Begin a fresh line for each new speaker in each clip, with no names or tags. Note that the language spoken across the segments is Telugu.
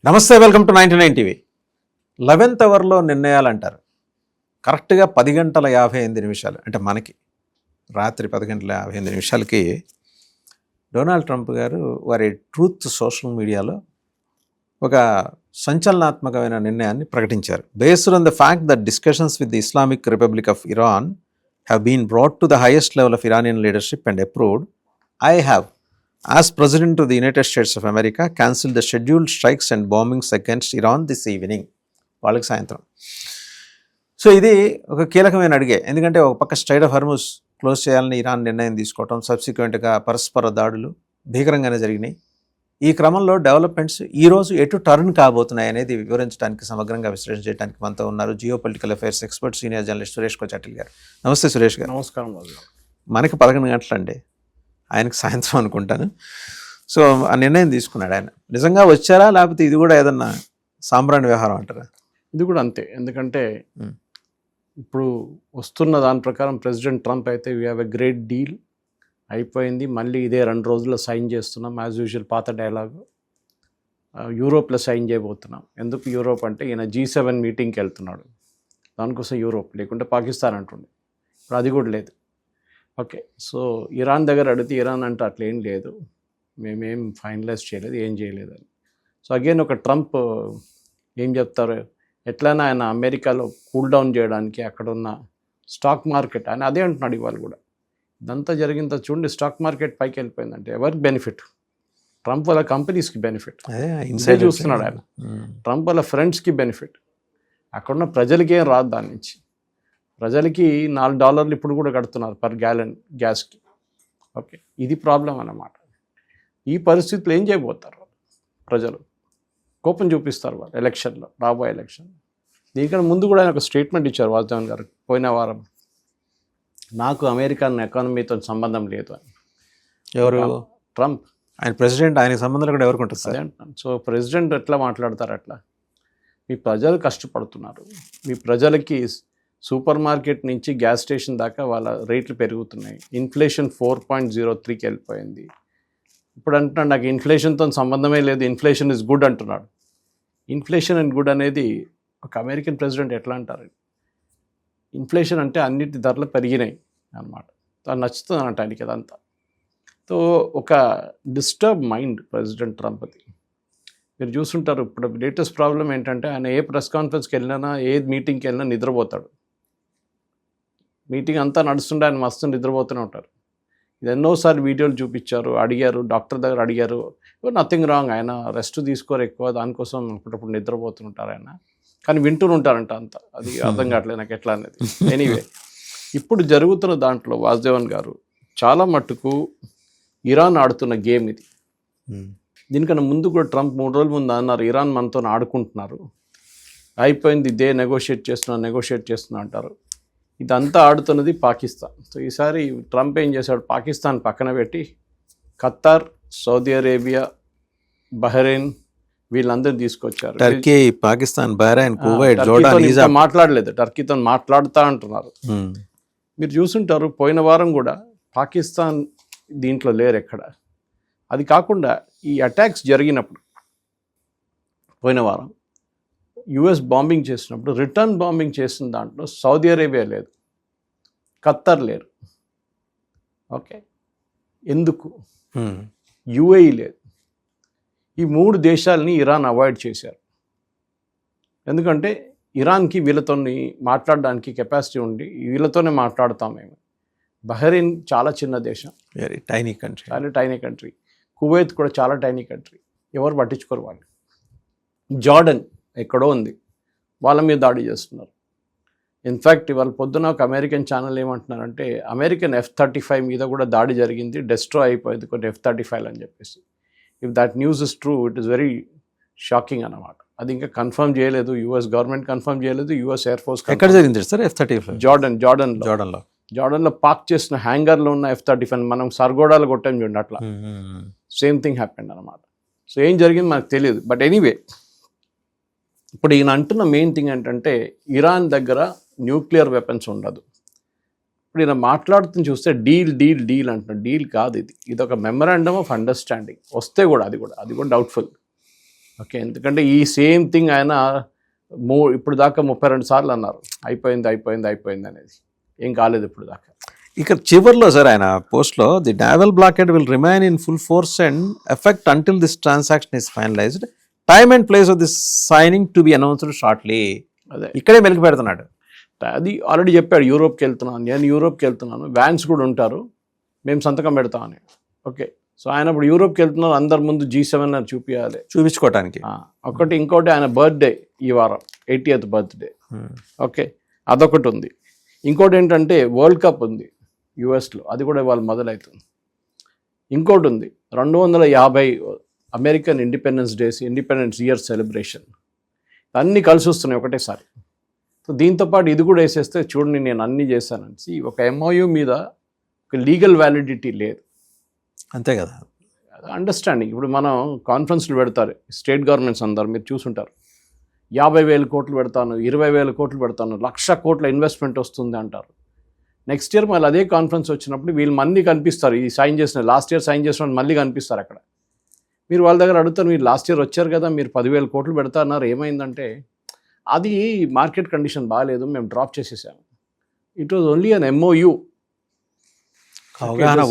నమస్తే, వెల్కమ్ టు 99 టీవీ. 11th అవర్లో నిర్ణయాలు అంటారు. కరెక్ట్గా 10:58 అంటే మనకి రాత్రి 10:58 డొనాల్డ్ ట్రంప్ గారు వారి ట్రూత్ సోషల్ మీడియాలో ఒక సంచలనాత్మకమైన నిర్ణయాన్ని ప్రకటించారు. Based on the fact that discussions with the Islamic Republic of Iran have been brought to the highest level of Iranian leadership and approved, I have, as President of the United States of America, cancelled the scheduled strikes and bombings against Iran this evening. వాళ్ళకి సాయంత్రం. సో ఇది ఒక కీలకమైన అడిగే, ఎందుకంటే ఒక పక్క స్ట్రైట్ ఆఫ్ హార్ముజ్ క్లోజ్ చేయాలని ఇరాన్ నిర్ణయం తీసుకోవటం, సబ్సిక్వెంట్గా పరస్పర దాడులు భీకరంగానే జరిగినాయి. ఈ క్రమంలో డెవలప్మెంట్స్ ఈరోజు ఎటు టర్న్ కాబోతున్నాయి అనేది వివరించడానికి, సమగ్రంగా విశ్లేషణ చేయడానికి మనతో ఉన్నారు geopolitical affairs expert senior journalist Suresh Kochattil గారు. నమస్తే సురేష్ గారు.
నమస్కారం.
మనకి 11 గంటలండి, ఆయనకు సాయంత్రం అనుకుంటాను. సో ఆ నిర్ణయం తీసుకున్నాడు ఆయన. నిజంగా వచ్చారా, లేకపోతే ఇది కూడా ఏదన్నా సాంబ్రాణి వ్యవహారం అంటారా?
ఇది కూడా అంతే. ఎందుకంటే ఇప్పుడు వస్తున్న దాని ప్రకారం ప్రెసిడెంట్ ట్రంప్ అయితే we have a great deal అయిపోయింది, మళ్ళీ ఇదే 2 రోజుల్లో సైన్ చేస్తున్నాం, యాజ్ యూజువల్ పాత డైలాగు. యూరోప్లో సైన్ చేయబోతున్నాం. ఎందుకు యూరోప్ అంటే ఈయన G7 మీటింగ్కి వెళ్తున్నాడు, దానికోసం యూరోప్, లేకుంటే పాకిస్తాన్ అంటుండే. ఇప్పుడు అది కూడా లేదు. ఓకే, సో ఇరాన్ దగ్గర అడిగితే ఇరాన్ అంటే అట్లా ఏం లేదు, మేమేం ఫైనలైజ్ చేయలేదు, ఏం చేయలేదు అని. సో అగైన్ ఒక ట్రంప్ ఏం చెప్తారు, ఎట్లయినా ఆయన అమెరికాలో కూల్ డౌన్ చేయడానికి అక్కడ ఉన్న స్టాక్ మార్కెట్, ఆయన అదే అంటున్నాడు ఇవాళ కూడా. ఇదంతా జరిగిందో చూడండి, స్టాక్ మార్కెట్ పైకి వెళ్ళిపోయిందంటే ఎవరికి బెనిఫిట్? ట్రంప్ వాళ్ళ కంపెనీస్కి బెనిఫిట్. ఇన్సైడ్ చూస్తున్నాడు ఆయన. ట్రంప్ వాళ్ళ ఫ్రెండ్స్కి బెనిఫిట్. అక్కడున్న ప్రజలకి ఏం రాదు దాని నుంచి. ప్రజలకి $4 ఇప్పుడు కూడా కడుతున్నారు పర్ గ్యాలన్ గ్యాస్కి. ఓకే, ఇది ప్రాబ్లం అన్నమాట. ఈ పరిస్థితులు ఏం చేయబోతారు ప్రజలు? కోపం చూపిస్తారు వాళ్ళు ఎలక్షన్లో, రాబోయే ఎలక్షన్. దీనికన్నా ముందు కూడా ఆయన ఒక స్టేట్మెంట్ ఇచ్చారు వాజ్దేవన్ గారు పోయిన వారం, నాకు అమెరికన్ ఎకానమీతో సంబంధం లేదు అని.
ఎవరు?
ట్రంప్.
ఆయన ప్రెసిడెంట్, ఆయనకు సంబంధం కూడా ఎవరికి ఉంటుంది సార్?
సో ప్రెసిడెంట్ ఎట్లా మాట్లాడతారు అట్లా? మీ ప్రజలు కష్టపడుతున్నారు, మీ ప్రజలకి సూపర్ మార్కెట్ నుంచి గ్యాస్ స్టేషన్ దాకా వాళ్ళ రేట్లు పెరుగుతున్నాయి, ఇన్ఫ్లేషన్ 4.03కి వెళ్ళిపోయింది. ఇప్పుడు అంటున్నాడు నాకు ఇన్ఫ్లేషన్తో సంబంధమే లేదు, ఇన్ఫ్లేషన్ ఇస్ గుడ్ అంటున్నాడు. ఇన్ఫ్లేషన్ అండ్ గుడ్ అనేది ఒక అమెరికన్ ప్రెసిడెంట్ ఎట్లా అంటారు? ఇన్ఫ్లేషన్ అంటే అన్నిటి ధరలు పెరిగినాయి అన్నమాట. అది నచ్చుతుంది అన్నట్టు ఆయనకి అదంతా. సో ఒక డిస్టర్బ్ మైండ్ ప్రెసిడెంట్ ట్రంప్ది. మీరు చూస్తుంటారు, ఇప్పుడు లేటెస్ట్ ప్రాబ్లం ఏంటంటే ఆయన ఏ ప్రెస్ కాన్ఫరెన్స్కి వెళ్ళినా, ఏ మీటింగ్కి వెళ్ళినా నిద్రపోతాడు. మీటింగ్ అంతా నడుస్తుంటే ఆయన మస్తు నిద్రపోతూనే ఉంటారు. ఇది ఎన్నోసార్లు వీడియోలు చూపించారు, అడిగారు, డాక్టర్ దగ్గర అడిగారు, నథింగ్ రాంగ్, ఆయన రెస్ట్ తీసుకోరు ఎక్కువ, దానికోసం అప్పుడప్పుడు నిద్రపోతుంటారు ఆయన. కానీ వింటూనే ఉంటారంట అంతా. అది అర్థం కావట్లేదు నాకు ఎట్లా అనేది. ఎనీవే, ఇప్పుడు జరుగుతున్న దాంట్లో వాసుదేవన్ గారు చాలా మట్టుకు ఇరాన్ ఆడుతున్న గేమ్ ఇది. దీనికన్నా ముందు కూడా ట్రంప్ 3 రోజుల ముందు అన్నారు, ఇరాన్ మనతో ఆడుకుంటున్నారు, అయిపోయింది, ఇదే నెగోషియేట్ చేస్తున్నా అంటారు. ఇదంతా ఆడుతున్నది పాకిస్తాన్. సో ఈసారి ట్రంప్ ఏం చేశాడు, పాకిస్తాన్ పక్కన పెట్టి ఖతార్, సౌదీ అరేబియా, బహ్రెయిన్ వీళ్ళందరూ తీసుకొచ్చారు.
Turkey, Pakistan, Bahrain, Kuwait, Jordan
మాట్లాడలేదు, టర్కీతో మాట్లాడుతూ అంటున్నారు. మీరు చూసుంటారు పోయిన వారం కూడా పాకిస్తాన్ దీంట్లో లేరు ఎక్కడ. అది కాకుండా ఈ అటాక్స్ జరిగినప్పుడు పోయిన వారం యుఎస్ బాంబింగ్ చేసినప్పుడు రిటర్న్ బాంబింగ్ చేసిన దాంట్లో సౌదీ అరేబియా లేదు, ఖత్తర్ లేరు. ఓకే, ఎందుకు? యుఏఈ లేదు. ఈ 3 దేశాలని ఇరాన్ అవాయిడ్ చేశారు. ఎందుకంటే ఇరాన్కి వీళ్ళతో మాట్లాడడానికి కెపాసిటీ ఉండి వీళ్ళతోనే మాట్లాడతాం మేము. బహ్రెయిన్ చాలా చిన్న దేశం,
వెరీ టైనీ కంట్రీ,
చాలా టైనీ కంట్రీ. కువైత్ కూడా చాలా టైనీ కంట్రీ, ఎవరు పట్టించుకోరు వాళ్ళు. జార్డన్ ఎక్కడో ఉంది, వాళ్ళ మీద దాడి చేస్తున్నారు. ఇన్ఫ్యాక్ట్ ఇవాళ పొద్దున ఒక అమెరికన్ ఛానల్ ఏమంటున్నారంటే అమెరికన్ F-35 మీద కూడా దాడి జరిగింది, డెస్ట్రాయ్ అయిపోయింది కొన్ని F-35 అని చెప్పేసి. If that news is true, it is very shocking అన్నమాట. అది ఇంకా కన్ఫర్మ్ చేయలేదు, యుఎస్ గవర్నమెంట్ కన్ఫర్మ్ చేయలేదు, యుఎస్ ఎయిర్ ఫోర్స్.
ఎక్కడ జరిగింది సార్ F-35?
జార్డన్లో పార్క్ చేసిన హ్యాంగర్లో ఉన్న F-35 మనం సర్గోడాలు కొట్టాం చూడండి, అట్లా సేమ్ థింగ్ హ్యాపెండ్ అనమాట. సో ఏం జరిగింది మనకు తెలియదు. బట్ ఎనీవే, ఇప్పుడు ఈయన అంటున్న మెయిన్ థింగ్ ఏంటంటే ఇరాన్ దగ్గర న్యూక్లియర్ వెపన్స్ ఉండదు. ఇప్పుడు ఈయన మాట్లాడుతుని చూస్తే డీల్ అంటున్నాడు. డీల్ కాదు ఇది, ఇది ఒక మెమరాండమ్ ఆఫ్ అండర్స్టాండింగ్. వస్తే కూడా అది కూడా డౌట్ఫుల్. ఓకే, ఎందుకంటే ఈ సేమ్ థింగ్ ఆయన ఇప్పుడు దాకా 32 సార్లు అన్నారు అయిపోయింది అనేది. ఏం కాలేదు ఇప్పుడు దాకా.
ఇక చివర్లో సార్ ఆయన పోస్ట్లో the naval blockade will remain in full force and effect until this transaction is finalised, time and place of this signing to be announced shortly.
అదే
ఇక్కడే మెలికి పెడుతున్నాడు.
అది ఆల్రెడీ చెప్పాడు, యూరోప్కి వెళ్తున్నాను, నేను యూరోప్కి వెళ్తున్నాను, వ్యాన్స్ కూడా ఉంటారు, మేము సంతకం పెడతామని. ఓకే, సో ఆయన ఇప్పుడు యూరోప్కి వెళ్తున్నారు, అందరి ముందు G7 అని
చూపించుకోవటానికి.
ఇంకోటి ఆయన బర్త్డే ఈ వారం 80th బర్త్డే. ఓకే, అదొకటి ఉంది. ఇంకోటి ఏంటంటే వరల్డ్ కప్ ఉంది యుఎస్లో, అది కూడా ఇవాళ మొదలవుతుంది. ఇంకోటి ఉంది 250 అమెరికన్ ఇండిపెండెన్స్ ఇయర్ సెలబ్రేషన్. అన్నీ కలిసి వస్తున్నాయి ఒకటేసారి. సో దీంతోపాటు ఇది కూడా వేసేస్తే చూడండి నేను అన్నీ చేశానని ఒక MOU మీద ఒక లీగల్ వ్యాలిడిటీ లేదు.
అంతే కదా,
అండర్స్టాండింగ్. ఇప్పుడు మనం కాన్ఫరెన్స్లు పెడతారు స్టేట్ గవర్నమెంట్స్ అందరు, మీరు చూసుంటారు. 50,000 కోట్లు పెడతాను, 20,000 కోట్లు పెడతాను, 1,00,000 కోట్ల ఇన్వెస్ట్మెంట్ వస్తుంది అంటారు. నెక్స్ట్ ఇయర్ మళ్ళీ అదే కాన్ఫరెన్స్ వచ్చినప్పుడు వీళ్ళు మళ్ళీ కనిపిస్తారు, ఈ సైన్ చేసిన లాస్ట్ ఇయర్ సైన్ చేసిన మళ్ళీ కనిపిస్తారు అక్కడ. మీరు వాళ్ళ దగ్గర అడుగుతారు, మీరు లాస్ట్ ఇయర్ వచ్చారు కదా, మీరు 10,000 కోట్లు పెడతా అన్నారు, ఏమైందంటే అది మార్కెట్ కండిషన్ బాగాలేదు, మేము డ్రాప్ చేసేసాము. It was only an MOU,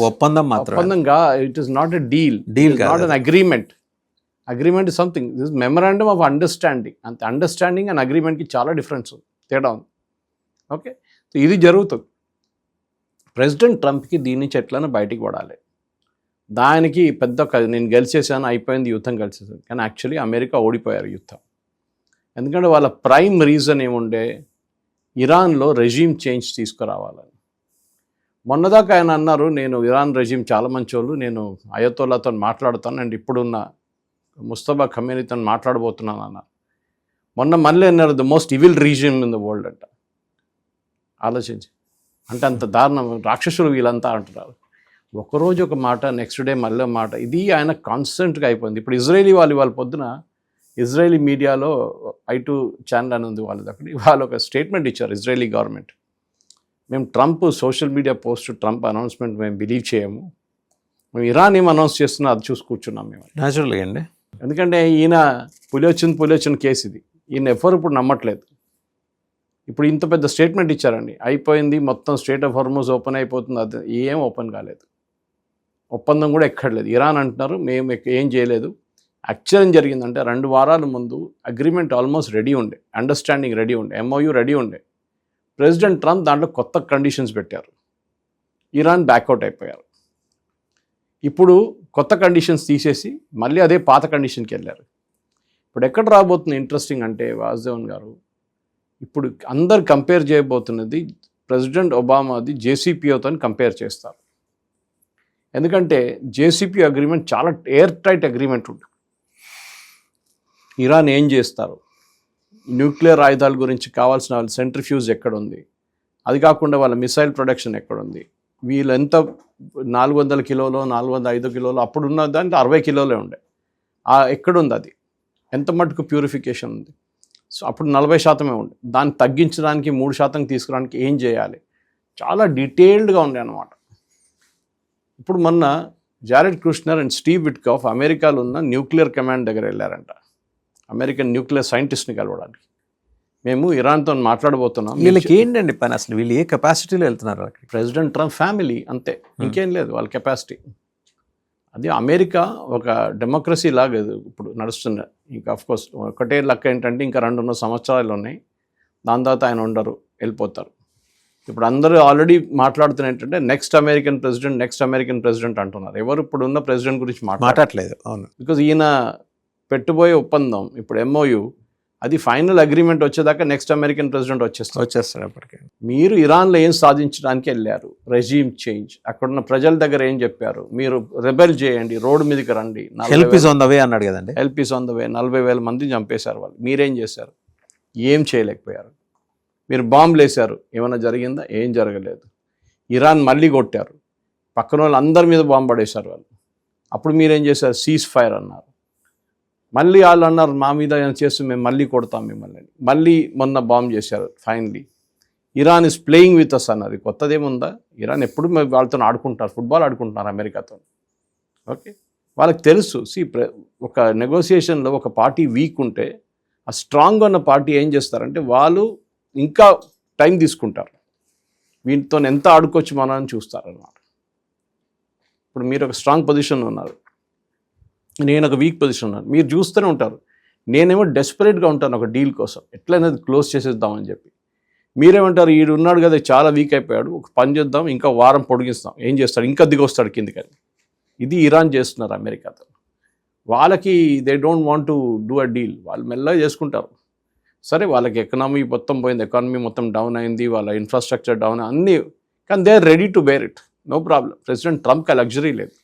ఒప్పందం మాత్రం.
ఒప్పందంగా it is not a deal, not an agreement. Agreement is something, this memorandum of understanding. అంత అండర్స్టాండింగ్ అండ్ అగ్రిమెంట్కి చాలా డిఫరెన్స్ ఉంది, తేడా ఉంది. ఓకే, సో ఇది జరుగుతుంది. ప్రెసిడెంట్ ట్రంప్కి దీని నుంచి ఎట్లైనా బయటికి పడాలి. దానికి పెద్ద నేను గెలిచేసాను, అయిపోయింది, యుద్ధం గెలిచేసాను. కానీ యాక్చువల్లీ అమెరికా ఓడిపోయారు యుద్ధం. ఎందుకంటే వాళ్ళ ప్రైమ్ రీజన్ ఏముండే, ఇరాన్లో రెజీమ్ చేంజ్ తీసుకురావాలని. మొన్నదాకా ఆయన అన్నారు, నేను ఇరాన్ రెజీమ్ చాలా మంచోళ్ళు, నేను అయతోల్లాతో మాట్లాడుతాను అండ్ ఇప్పుడున్న ముస్తఫా ఖమేనీతో మాట్లాడబోతున్నాను అన్నారు. మొన్న మళ్ళీ అన్నారు the most evil region in the world అంట. ఆలోచించి, అంటే అంత దారుణం, రాక్షసులు వీళ్ళంతా అంటున్నారు. ఒకరోజు ఒక మాట, నెక్స్ట్ డే మళ్ళీ మాట. ఇది ఆయన కాన్స్టెంట్గా అయిపోయింది. ఇప్పుడు ఇజ్రాయేలీ వాళ్ళ పొద్దున ఇజ్రాయేలీ మీడియాలో I2 ఛానల్ అని ఉంది వాళ్ళది, అక్కడ వాళ్ళు ఒక స్టేట్మెంట్ ఇచ్చారు ఇజ్రాయేలీ గవర్నమెంట్. మేము Trump social media post, Trump announcement మేము బిలీవ్ చేయము, మేము ఇరాన్ ఏం అనౌన్స్ చేస్తున్నా అది చూసి కూర్చున్నాం మేము.
న్యాచురల్గా అండి,
ఎందుకంటే ఈయన పులి వచ్చిన కేసు ఇది, ఈయన ఎవరు ఇప్పుడు నమ్మట్లేదు. ఇప్పుడు ఇంత పెద్ద స్టేట్మెంట్ ఇచ్చారండి, అయిపోయింది మొత్తం, స్ట్రెయిట్ ఆఫ్ హార్మోజ్ ఓపెన్ అయిపోతుంది, అది ఏం ఓపెన్ కాలేదు, ఒప్పందం కూడా ఎక్కడలేదు. ఇరాన్ అంటున్నారు మేము ఏం చేయలేదు. యాక్చువల్ ఏం జరిగిందంటే 2 వారాల ముందు అగ్రిమెంట్ ఆల్మోస్ట్ రెడీ ఉండే, అండర్స్టాండింగ్ రెడీ ఉండే, MOU రెడీ ఉండే. ప్రెసిడెంట్ ట్రంప్ దాంట్లో కొత్త కండిషన్స్ పెట్టారు, ఇరాన్ బ్యాక్అవుట్ అయిపోయారు. ఇప్పుడు కొత్త కండిషన్స్ తీసేసి మళ్ళీ అదే పాత కండిషన్కి వెళ్ళారు. ఇప్పుడు ఎక్కడ రాబోతుంది ఇంట్రెస్టింగ్ అంటే వాసుదేవన్ గారు, ఇప్పుడు అందరు కంపేర్ చేయబోతున్నది ప్రెసిడెంట్ ఒబామాది JCPOతో కంపేర్ చేస్తారు. ఎందుకంటే JCPO అగ్రిమెంట్ చాలా ఎయిర్ టైట్ అగ్రిమెంట్ ఉంటుంది. ఇరాన్ ఏం చేస్తారు, న్యూక్లియర్ ఆయుధాల గురించి కావాల్సిన సెంట్రిఫ్యూజ్ ఎక్కడుంది, అది కాకుండా వాళ్ళ మిసైల్ ప్రొడక్షన్ ఎక్కడుంది, వీళ్ళు ఎంత 400 కిలోలో 405 కిలోలో అప్పుడున్న దాంట్లో 60 కిలోలే ఉండే, ఎక్కడుంది అది, ఎంత మటుకు ప్యూరిఫికేషన్ ఉంది. సో అప్పుడు 40% ఉండే, దాన్ని తగ్గించడానికి 3% తీసుకురావడానికి ఏం చేయాలి, చాలా డీటెయిల్డ్గా ఉండే అన్నమాట. ఇప్పుడు మొన్న Jared Kushner and Steve Witkoff అమెరికాలో ఉన్న న్యూక్లియర్ కమాండ్ దగ్గర వెళ్ళారంట, అమెరికన్ న్యూక్లియర్ సైంటిస్ట్ని కలవడానికి. మేము ఇరాన్తో మాట్లాడబోతున్నాం.
వీళ్ళకి ఏంటండి పని అసలు, వీళ్ళు ఏ కెపాసిటీలో వెళ్తున్నారు అక్కడ?
ప్రెసిడెంట్ ట్రంప్ ఫ్యామిలీ అంతే, ఇంకేం లేదు వాళ్ళ కెపాసిటీ. అది అమెరికా ఒక డెమోక్రసీ లాగా ఇప్పుడు నడుస్తుంది. ఇంకా అఫ్కోర్స్ ఒకటే లెక్క ఏంటంటే ఇంకా 2.5 సంవత్సరాలు ఉన్నాయి, దాని తర్వాత ఆయన ఉండరు, వెళ్ళిపోతారు. ఇప్పుడు అందరూ ఆల్రెడీ మాట్లాడుతున్న ఏంటంటే నెక్స్ట్ అమెరికన్ ప్రెసిడెంట్ అంటున్నారు. ఎవరు ఇప్పుడు ఉన్న ప్రెసిడెంట్ గురించి
మాట్లాడట్లేదు. అవును,
బికాజ్ ఈయన పెట్టబోయే ఒప్పందం ఇప్పుడు MOU అది ఫైనల్ అగ్రిమెంట్ వచ్చేదాకా నెక్స్ట్ అమెరికన్ ప్రెసిడెంట్ వచ్చేస్తారు అప్పటికే. మీరు ఇరాన్లో ఏం సాధించడానికి వెళ్ళారు, రెజీమ్ చేంజ్, అక్కడున్న ప్రజల దగ్గర ఏం చెప్పారు, మీరు రెబెల్ చేయండి, రోడ్డు మీదకి రండి,
help is on the way అన్నాడు కదండి.
Help is on the way, 40,000 మందిని చంపేశారు వాళ్ళు. మీరేం చేశారు, ఏం చేయలేకపోయారు. మీరు బాంబులు వేశారు, ఏమైనా జరిగిందా, ఏం జరగలేదు. ఇరాన్ మళ్ళీ కొట్టారు, పక్కన వాళ్ళు అందరి మీద బాంబు పడేశారు వాళ్ళు. అప్పుడు మీరేం చేశారు, సీజ్ ఫైర్ అన్నారు. మళ్ళీ వాళ్ళు అన్నారు మా మీద ఏమైనా చేస్తూ మేము మళ్ళీ కొడతాం మిమ్మల్ని. మళ్ళీ మొన్న బాంబు చేశారు. Finally Iran is playing with us అన్నారు. కొత్తదేముందా, ఇరాన్ ఎప్పుడు వాళ్ళతో ఆడుకుంటారు, ఫుట్బాల్ ఆడుకుంటున్నారు అమెరికాతో. ఓకే, వాళ్ళకి తెలుసు ఒక నెగోసియేషన్లో ఒక పార్టీ వీక్ ఉంటే ఆ స్ట్రాంగ్గా ఉన్న పార్టీ ఏం చేస్తారంటే వాళ్ళు ఇంకా టైం తీసుకుంటారు, వీటితో ఎంత ఆడుకోవచ్చు మనం అని చూస్తారు అన్నమాట. ఇప్పుడు మీరు ఒక స్ట్రాంగ్ పొజిషన్లో ఉన్నారు, నేను ఒక వీక్ పొజిషన్ ఉన్నాను, మీరు చూస్తూనే ఉంటారు. నేనేమో డెస్పరేట్గా ఉంటాను ఒక డీల్ కోసం, ఎట్లయినా క్లోజ్ చేసేద్దామని చెప్పి. మీరేమంటారు, ఈడు ఉన్నాడు కదా చాలా వీక్ అయిపోయాడు, ఒక పని చేద్దాం, ఇంకా వారం పొడిగిస్తాం, ఏం చేస్తాడు, ఇంకా దిగొస్తాడు కిందికని. ఇది ఇరాన్ చేస్తున్నారు అమెరికాతో. వాళ్ళకి they don't want to do a deal, వాళ్ళు మెల్లగా చేసుకుంటారు. సరే వాళ్ళకి ఎకనామీ మొత్తం పోయింది, ఎకానమీ మొత్తం డౌన్ అయింది, వాళ్ళ ఇన్ఫ్రాస్ట్రక్చర్ డౌన్ అన్నీ, కానీ they are ready to bear it, no problem. President ట్రంప్కి ఆ లగ్జరీ లేదు.